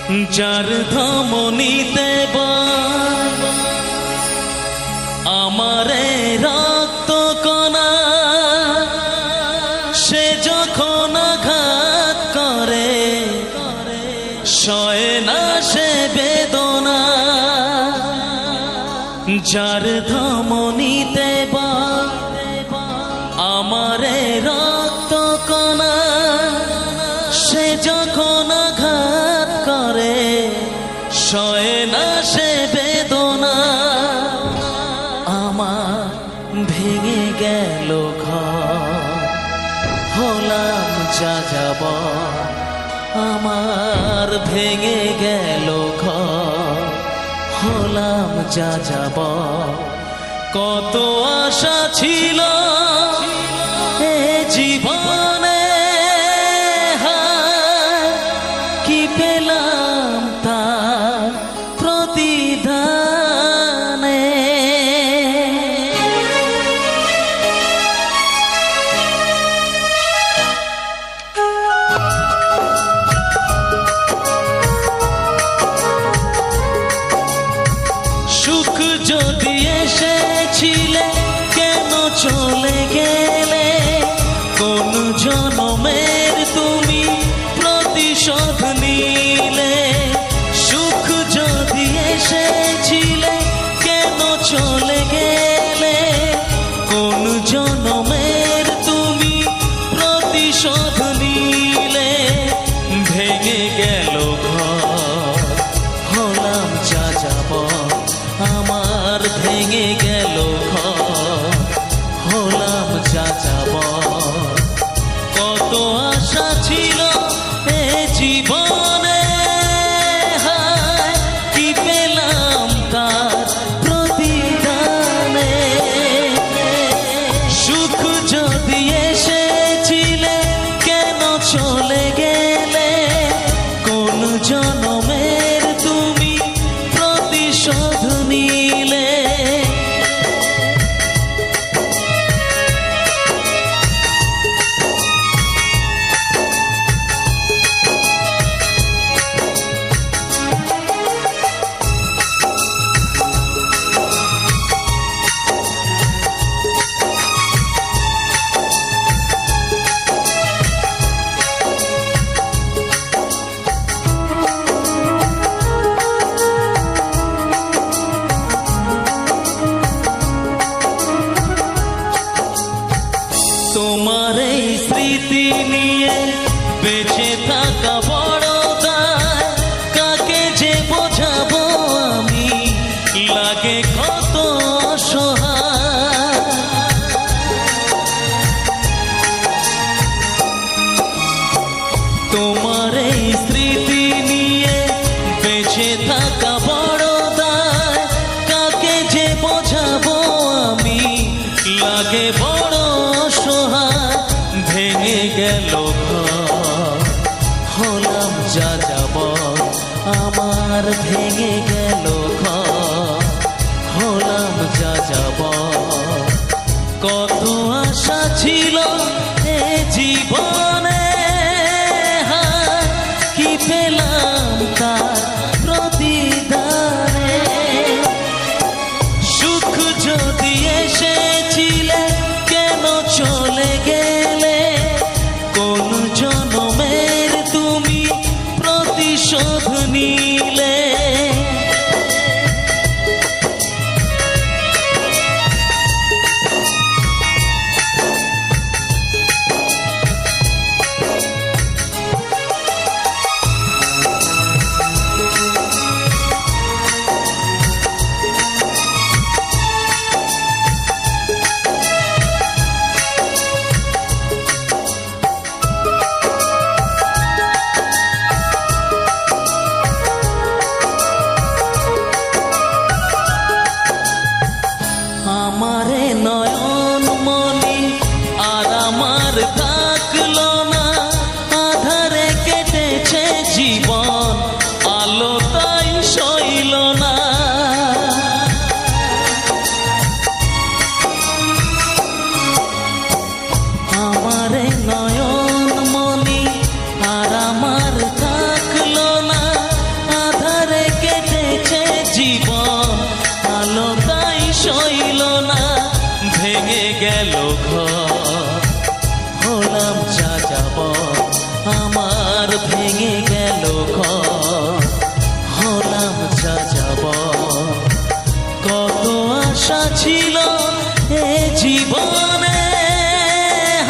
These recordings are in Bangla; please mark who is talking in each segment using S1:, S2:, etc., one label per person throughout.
S1: যার ধমনীতে আমারে রক্ত কণা, সে যখন আঘাত করে সয় না সে বেদনা। যার ধমনীতে আমারে রক্ত কণা, সে যখন আঘাত করে সয় না সে বেদনা। আমার ভেঙে গেল ঘর, হলাম যাযাবর। আমার ভেঙে গেল ঘর, হলাম যাযাবর। কত আশা ছিল এ জীবনে, কি পেলাম তার প্রতিদানে। সুখ যদি এসেছিলে কেন চলে গেলে, কোন জনমের তুমি প্রতিশোধ নিলে। সুখ যদি এসেছিলে কেন চলে গেলে, কোন জনমের তুমি প্রতিশোধ নিলে। ভেঙে গেল ঘর, হলাম যাযাবর। আমার ভেঙে গেল ঘর, হলাম যাযাবর। কত আশা ছিল এ জীবনে, কি পেলাম তার প্রতিদানে। সুখ যদি এসেছিলে কেন চলে গেলে, কোন জনমের তুমি প্রতিশোধ নিলে। তোমার এই স্মৃতি নিয়ে বেঁচে থাকা বড় দায়, কাকে যে বোঝাবো আমি, লাগে কত অসহায়। তোমার এই স্মৃতি নিয়ে বেঁচে থাকা বড় দায়, কাকে যে বোঝাবো আমি, লাগে বড় অসহায়। ভেঙে গেল ঘর, হলাম যাযাবর। আমার ভেঙে গেল ঘর, হলাম যাযাবর। কত আশা ছিল এ জীবনে, কি পেলাম তার প্রতিদানে। সুখ যদি এসেছিলে কেন চলে গেলে, কোন জনমের তুমি প্রতিশোধ নিলে। যাযাবর আমার ভেঙে গেল ঘর, হলাম যাযাবর। কত আশা ছিল এ জীবনে,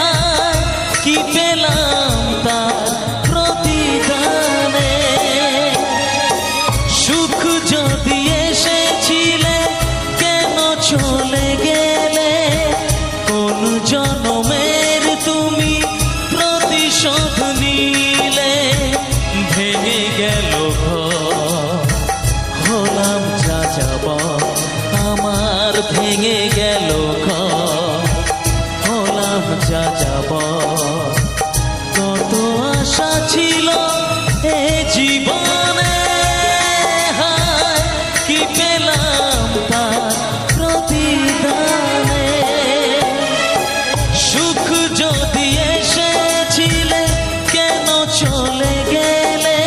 S1: হায় কি পেলাম তার প্রতিদানে। সুখ যদি এসেছিলে কেন চলে গেলে, কোন জনমের তুমি প্রতিশোধ নিলে। ভেঙে গেল ঘর, হলাম যাযাবর আমার ভেঙে গেল ঘর, হলাম যাযাবর। কত আশা ছিল এ জীবনে, হায় কি পেলাম তার প্রতিদানে। সুখ যদি এসেছিলে কেন চলে গেলে,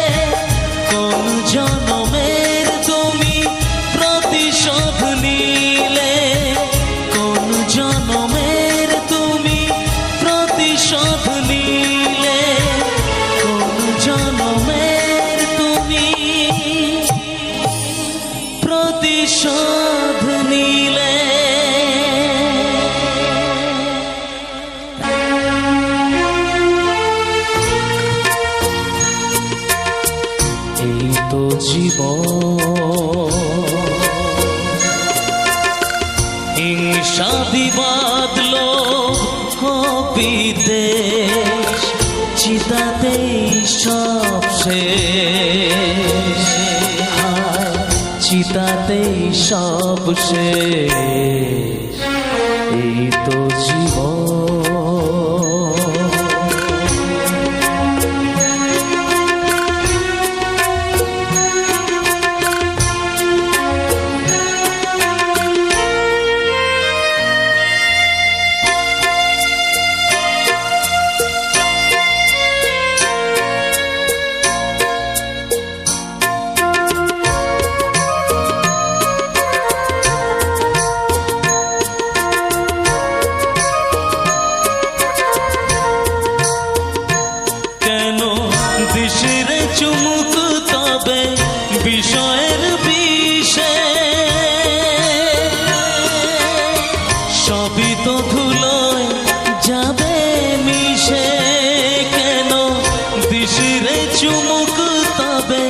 S1: কোন জনমের তুমি প্রতিশোধ নিলে। কোন জনমের তুমি প্রতিশোধ নিলে, কোন জনমের তুমি প্রতিশোধ নিলে। এই তো জীবন, হিংসা বিবাদ লোভ বিদ্বেষ, চিতাতেই সব শেষ, হায় চিতাতেই সব শেষ। এই তো জীবন। দিশিরে চুমুক তবে বিষয়ের বিষে, সবই তো ধুলোয় যাবে মিশে। কেন দিশিরে চুমুক তবে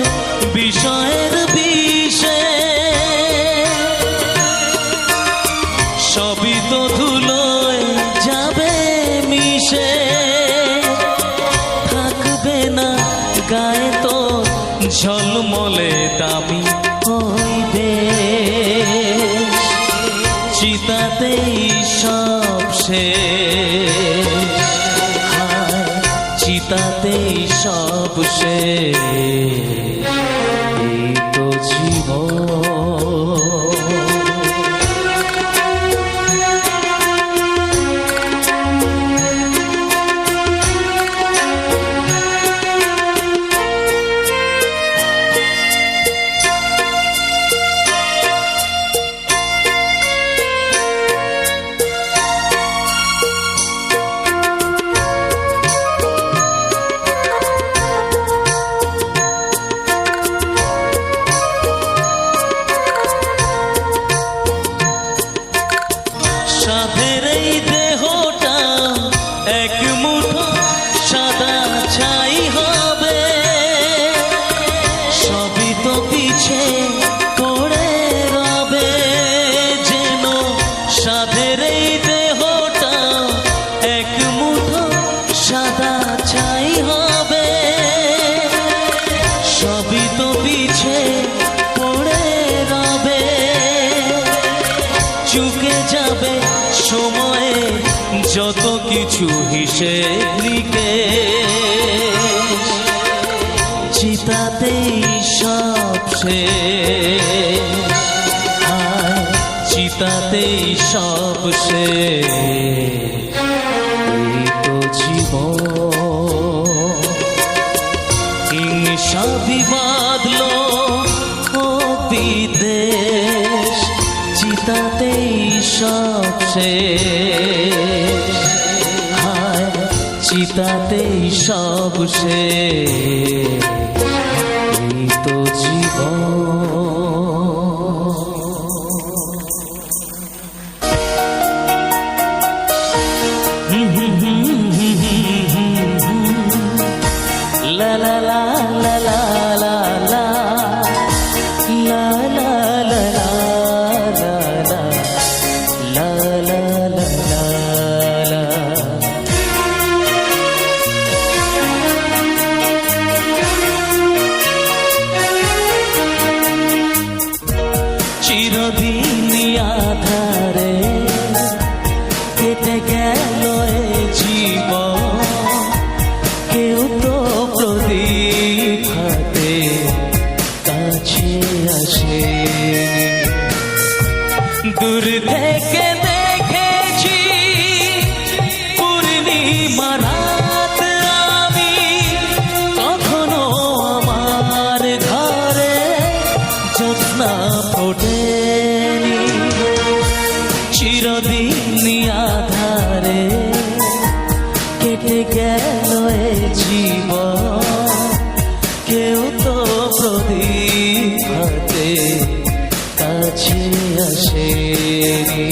S1: বিষয়ের বিষে, সবই তো ধুলোয় যাবে মিশে। গায়ে তো ঝলমলে দামি হইবে, চিতাতেই সব শেষ, হায় চিতাতেই সব শেষ। এই তো জীবন। সাধের এই দেহটা এক মুঠো সাদা ছাই হবে, সবই তো পিছে পড়ে রবে। যেন সাধের এই দেহটা এক মুঠো সাদা ছাই হবে, সবই তো পিছে পড়ে রবে। চুকে যাবে সময়ে যত কিছু হিসেব নিকেশ, চিতাতেই সব শেষ, হায় চিতাতেই সব শেষ। এই তো জীবন। হিংসা বিবাদ লোভ বিদ্বেষ, চিতাতেই সব শেষ, হায় চিতা চিতাতেই সব শেষ, এই তো জীবন। লা লা লা লা লা লা লা লা লা লা লা লা লা লা লা। চিরদিন আধারে কেটে গেল এ জীবন, কেউ তো প্রদীপ হাতে কাছে আসে। দূর থেকে দেখেছি পূর্ণিমা রাত আমি, কখনো আমার ঘরে জ্যোৎস্না ফোটেনি। চিরদিন আধারে কেটে গেল এ জীবন, কেউ তো প্রদীপ হাতে কাছে আসেনি।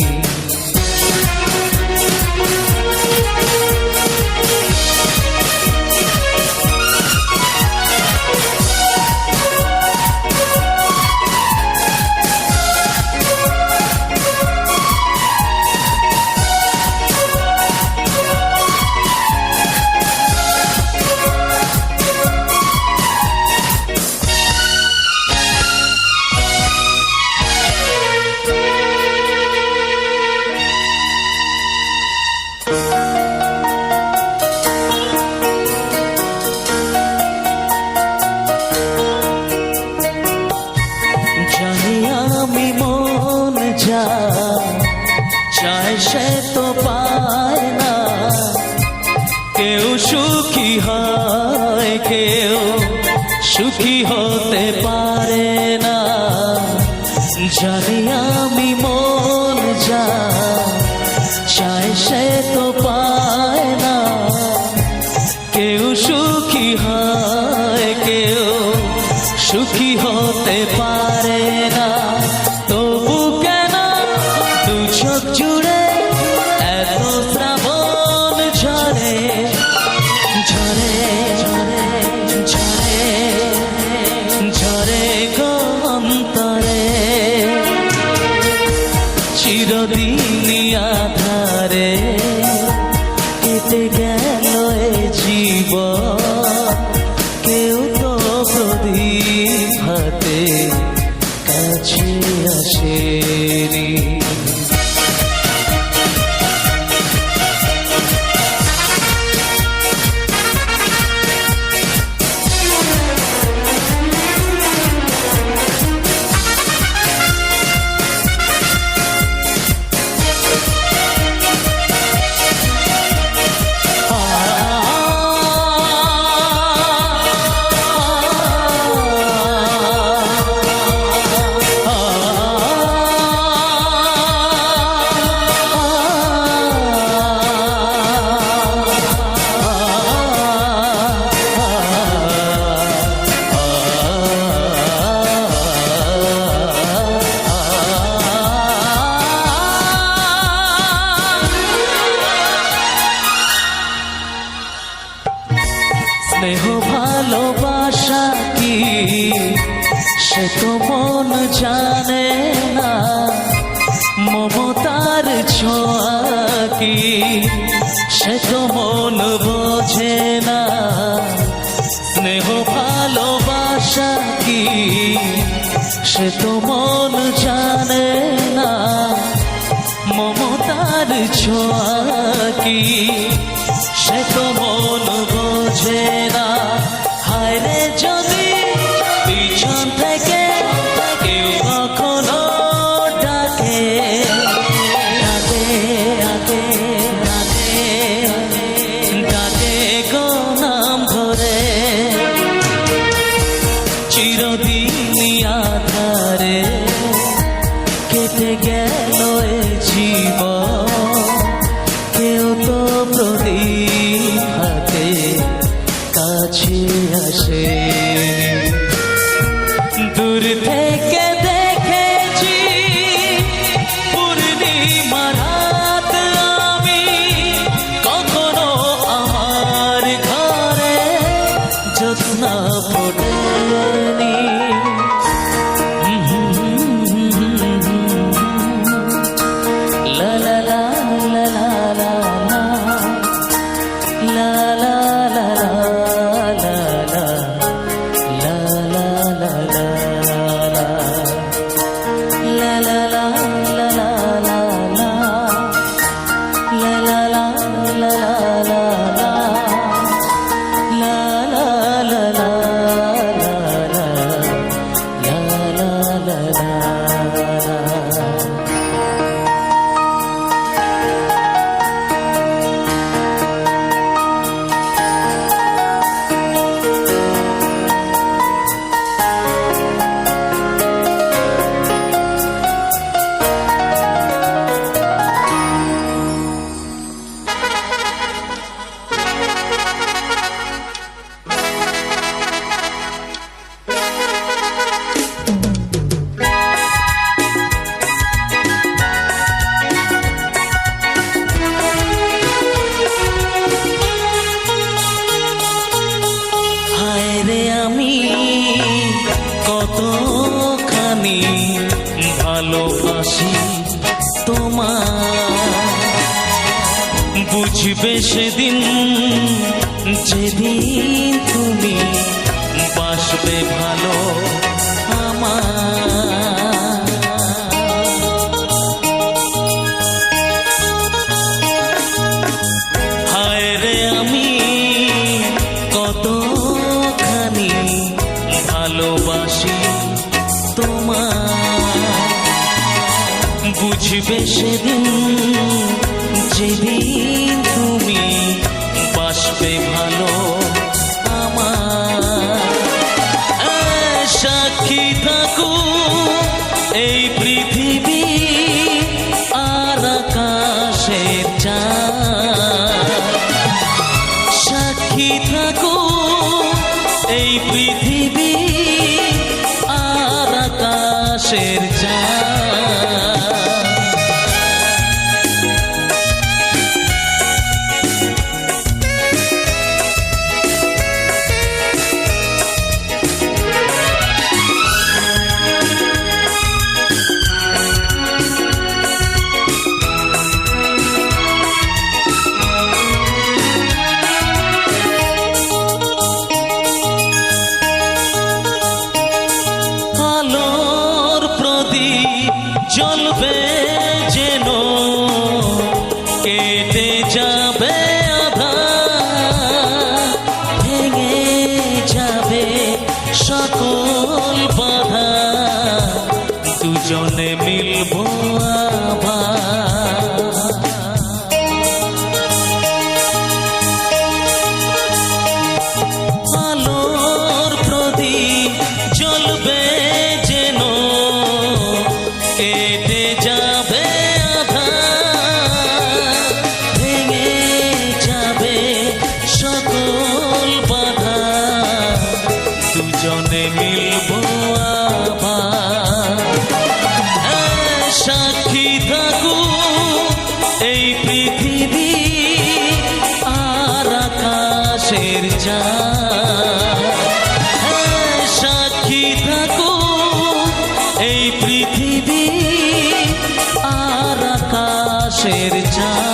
S1: আমি মন যা চায় সে তো পায় না, কেউ সুখী হয় কেউ সুখী হতে পারে না। জানি আমি মন যা চায় সে তো পায় না, কেউ সুখী হয় কেউ সুখী হতে পারে না। তবু কেন দু চোখ জুড়ে এত শ্রাবণ ঝরে ঝরে ঝরে ঝরে গো অন্তরে। চিরদিন আধারে কেটে গেল এ জীবন, কেউ তো প্রদীপ হাতে কাছে আসেনি। স্নেহ ভালোবাসা কি সে তো মন জানে না, মমতার ছোঁয়া কি সে তো মন বোঝে না। স্নেহ ভালোবাসা কি সে তো মন জানে না, মমতার ছোঁয়া কি সে তো মন বোঝে না। হায় রে যদি পিছন থেকে কেউ কখনো ডাকে ডাকে ডাকে ডাকে ডাকে গো নাম ধরে, চিরদিন আধারে কেটে গেল এ জীবন, কেউ তো প্রদীপ হাতে আসে দূর থেকে দেখেছি পূর্ণিমা রাত আমি কখনো আমার ঘরে জ্যোৎস্না ফোটেনি লা লা লা লা লা লা লা লা কতখানি ভালোবাসি তোমায় বুঝবে সেদিন যেদিন তুমি বাসবে ভালো আমার হায় রে আমি কতখানি ভালোবাসি তোমায় বুঝবে সেদিন যেদিন তুমি বাসবে ভালো আমার সাক্ষী থাকো এই পৃথিবী আর আকাশের চাঁদ সাক্ষী থাকো এই পৃথিবী আর আকাশের চাঁদ জ্বলবে যেন কেটে যাবে আধার ভেঙে যাবে সকল বাধা দুজনে মিলবো আবার আলোর প্রদীপ জ্বলবে যেন কেটে যাবে আধার ভেঙে যাবে সকল বাধা দুজনে মিলবো আবার সাক্ষী থাকো এই পৃথিবী আর আকাশের চাঁদ সাক্ষী থাকো এই পৃথিবী আর আকাশের চাঁদ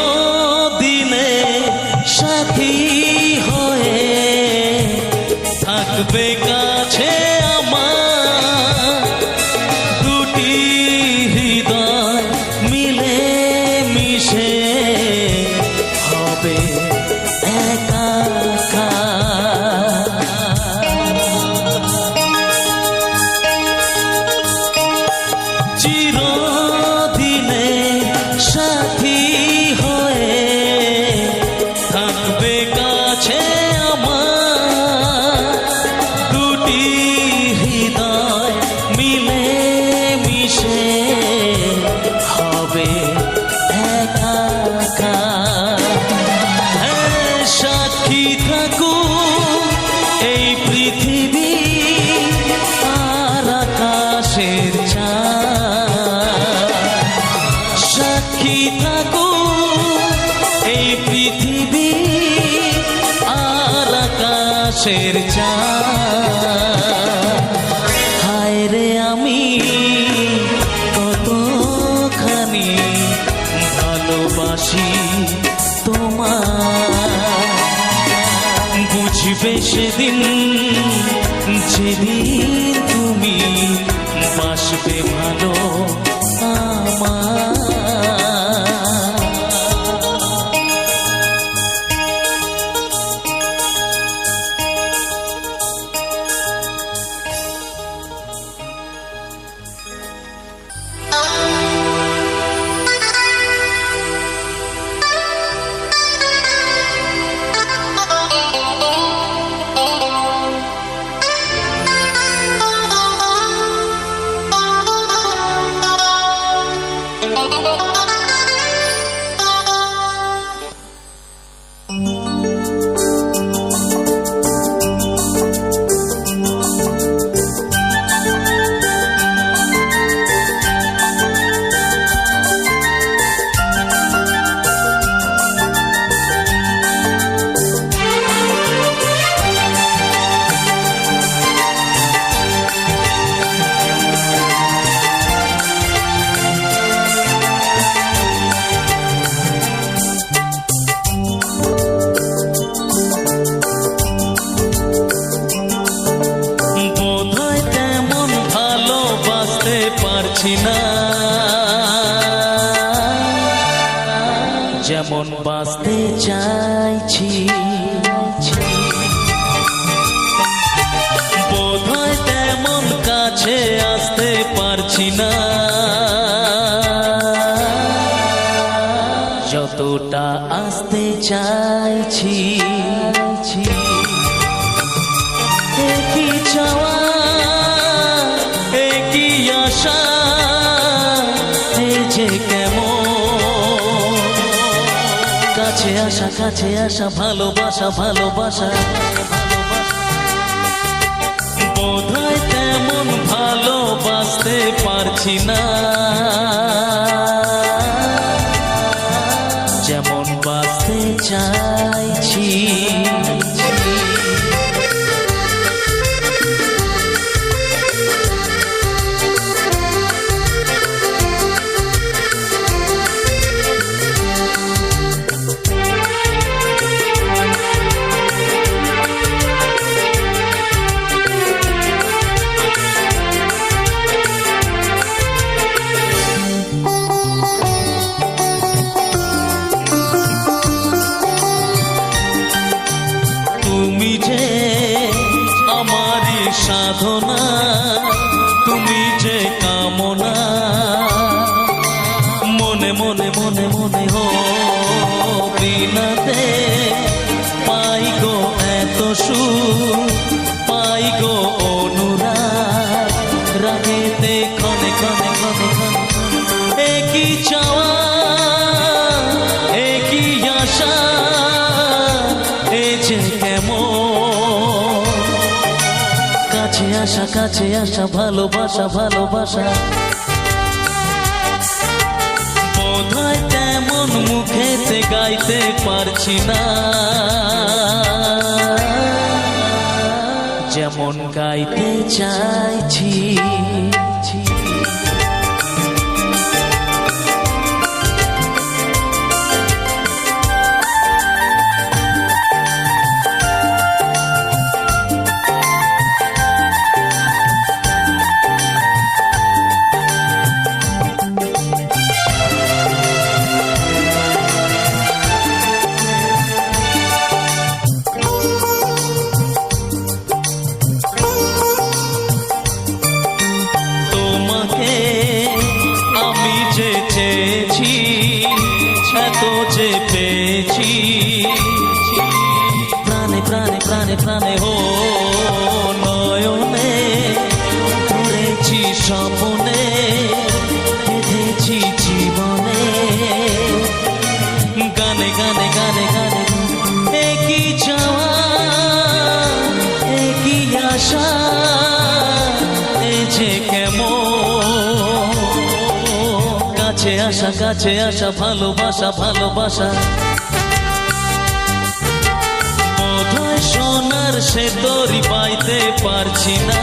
S1: চিরদিনে সাথী হয়ে থাকবে কাছে আমার দুটি হৃদয় মিলে মিশে সাথী হয়ে থাকবে কাছে আমার, দুটি হৃদয় মিলে মিশে হবে একাকার। হ্যাঁ, সাক্ষী থাকুক এই পৃথিবী আর আকাশের চাঁদ, সাক্ষী থাকুক এই পৃথিবী আর আকাশের চাঁদ। হায় রে আমি কতখানি ভালোবাসি তোমায়, বুঝবে সেদিন যেদিন তুমি বাসবে ভালো আমার। না যেমন বাঁচতে চাইছি, বোধহয় তেমন কাছে আসতে পারছি না, যতটা আসতে চাইছি। একই চাওয়া একই আশা, এই যে কেমন কাছে আসা ভালোবাসা ভালোবাসা, বোধহয় তেমন ভালোবাসতে পারছি না, যেমন বাঁচতে চাইছি। তুমি যে আমারই সাধনা, তুমি যে কামনা, মনে মনে মনে মনে হো বিনাতে পাই গো এত সুখ, পাই গো অনুরাগ, রাগেতে ক্ষণে ক্ষণে ক্ষণে ক্ষণে একই চাওয়া একই আশা, এই যে কেমন কাছে আসা ভালোবাসা ভালোবাসা, বোধহয় তেমন মুখেতে গাইতে পারছি না, যেমন গাইতে চাইছি। এত যে পেয়েছি, প্রাণে প্রাণে প্রাণে প্রাণে হো নয়নে ধরেছি স্বপনে, বেঁধেছি জীবনে, গানে গানে গানে গানে একই চাওয়া একই আশা, এ যে কেমন কাছে আসা কাছে আসা, ভালোবাসা ভালোবাসা, বোধহয় সোনার সে তরি পাইতে পারছি না,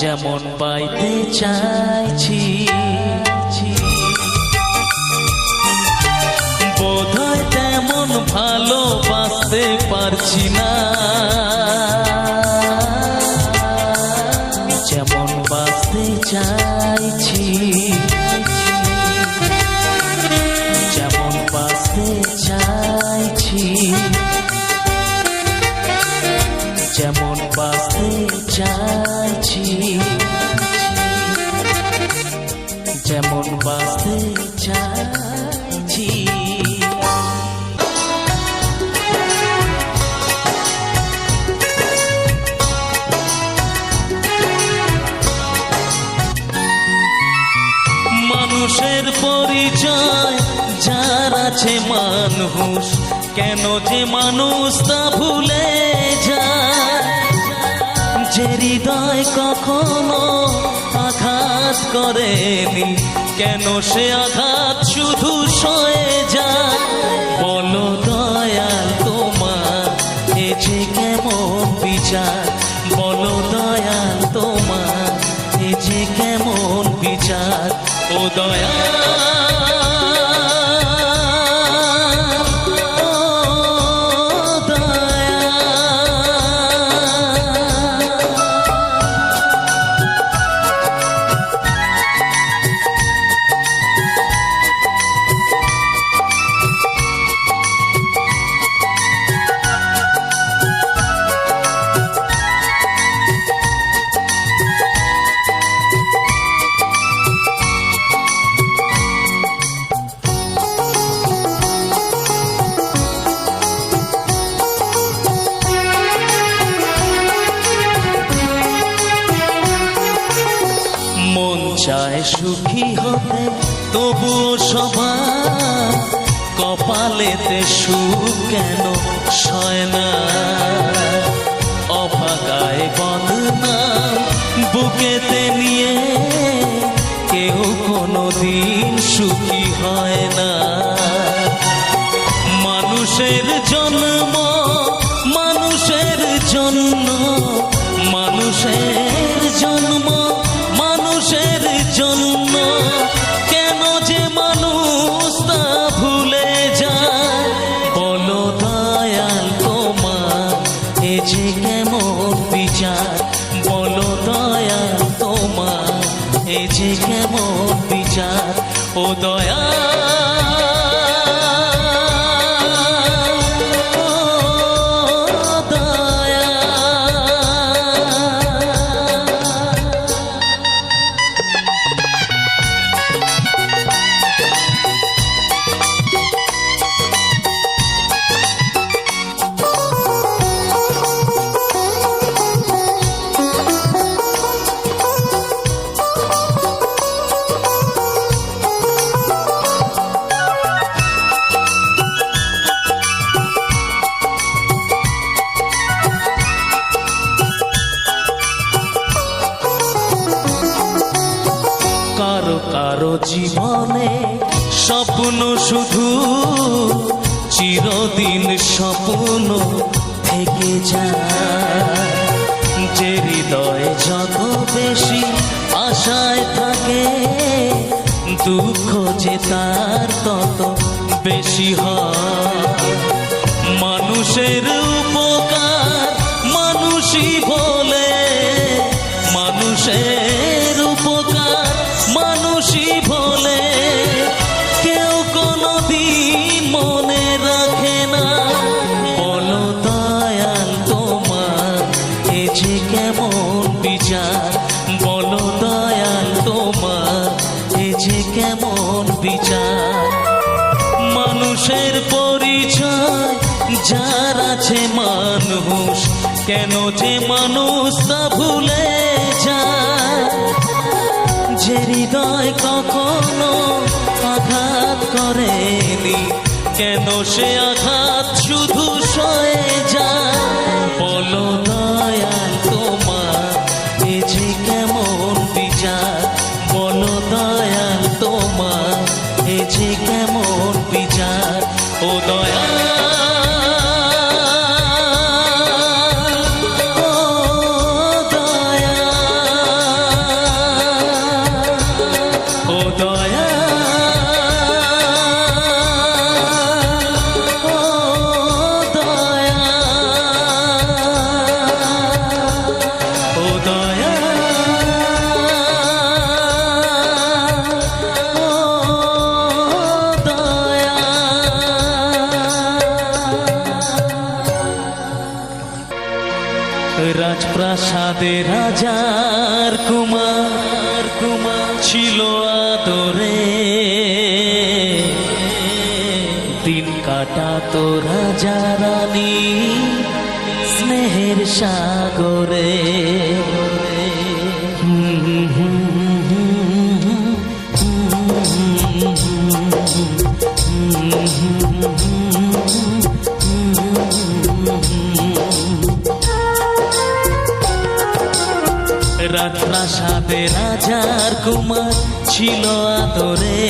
S1: যেমন পাইতে চাইছি, বোধহয় তেমন ভালোবাসতে পারছি না, যেমন বাসতে চাইছি, যেমন বাসতে চাইছি, যেমন বাসতে চাইছি, যেমন বাসতে চাইছি। মানুষের পরিচয় যার আছে মানুষ, কেন যে মানুষ তা ভুলে যায়, যে হৃদয় কখনো আঘাত করেনি, কেন সে আঘাত শুধু সয়ে যায়, বলো দয়াল তোমার এ যে কেমন বিচার, বলো দয়াল তোমার এ যে কেমন বিচার, ও দয়াল চায় সুখী হতে, তবুও সবার কপালেতে সুখ কেন সয় না, অভাগায় বদনাম বুকেতে নিয়ে কেউ কোনোদিন সুখী হয় না, মানুষের জন্ম মানুষের জন্য, মানুষের জন্ম মানুষের জন্য, কেন যে মানুষ তা ভুলে যায়, বলো দয়াল তোমার এ যে কেমন বিচার, বলো দয়াল তোমার এ যে কেমন বিচার, ও দয়াল কারো জীবনে স্বপ্ন শুধু চিরদিন স্বপ্ন থেকে যায়, যে হৃদয়ে যত বেশি আশায় থাকে, দুঃখ যে তার তত বেশি হয়, মানুষের উপকার মানুষই বলে, মানুষের উপকার মানুষই বলে, কেউ কোনোদিন মনে রাখে না, বলো দয়াল তোমার এ যে কেমন বিচার, বলো দয়াল তোমার যে কেমন বিচার। মানুষের পরিচয় যার আছে মানুষ, কেন যে মানুষ তা ভুলে যায়। যে হৃদয় কখনো আঘাত করেনি, কেন সে আঘাত শুধু সয়ে যায়। বলো দয়াল তোমার এ যে কেমন বিচার, বলো দয়াল তোমার এ যে কেমন বিচার। ও দয়াল, ও দয়াল, ও দয়াল, ও দয়াল, ও রাজপ্রাসাদে রাজার কুমার ছিল আদরে, দিন কাটাতো রাজা রানী স্নেহের সাগরে। রাজপ্রাসাদে রাজার কুমার ছিল আদরে,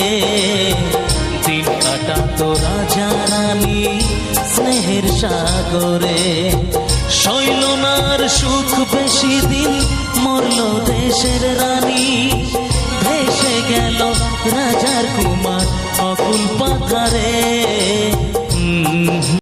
S1: দিন কাটাতো রাজা রানী স্নেহের সাগরে। শৈলনার সুখ বেশি দিন